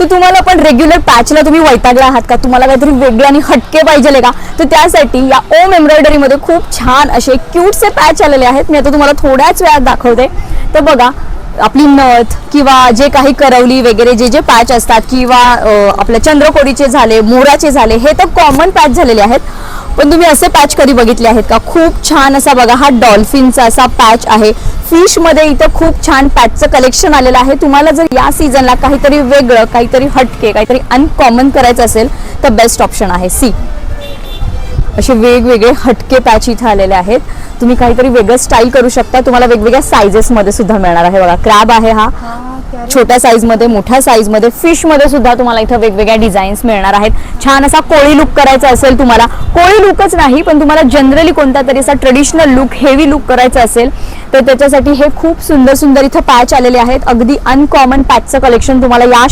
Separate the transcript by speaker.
Speaker 1: तर तुम्हाला पण रेग्युलर पॅचला तुम्ही वैतागला आहात का, तुम्हाला काहीतरी वेगळे आणि हटके पाहिजे का, तर त्यासाठी या ओम एम्ब्रॉयडरी मध्ये खूप छान असे क्यूटसे पॅच आलेले आहेत. मी आता तुम्हाला थोड्याच वेळात दाखवते. तर बघा, आपली नथ किंवा जे काही करवली वगैरे जे जे पॅच असतात किंवा आपल्या चंद्रकोरीचे झाले, मोराचे झाले, हे तर कॉमन पॅच झालेले आहेत. पण तुम्ही असे पॅच कधी बघितले आहेत का? खूप छान असा बघा, हा डॉल्फिनचा असा पॅच आहे. फिश मध्ये इथं खूप छान पॅचचं कलेक्शन आलेलं आहे. तुम्हाला जर या सीझनला काहीतरी वेगळं, काहीतरी हटके, काहीतरी अनकॉमन करायचं असेल तर बेस्ट ऑप्शन आहे. सी असे वेगवेगळे हटके पॅच इथे आलेले आहेत. तुम्ही काहीतरी वेगळं स्टाईल करू शकता. तुम्हाला वेगवेगळ्या साइजेस मध्ये सुद्धा मिळणार आहे. बघा, क्रॅब आहे हा छोट्या साईज मध्ये, मोठ्या साईज मध्ये, फिश मध्ये सुद्धा तुम्हाला इथं वेगवेगळ्या डिझाईन्स मिळणार आहेत. छान असा कोळी लुक करायचा असेल तुम्हाला, कोळी लुकच नाही पण तुम्हाला जनरली कोणता तरी असा ट्रेडिशनल लुक, हेवी लुक करायचा असेल तर त्याच्यासाठी हे खूप सुंदर सुंदर इथं पॅच आलेले आहेत. अगदी अनकॉमन पॅचचं कलेक्शन तुम्हाला या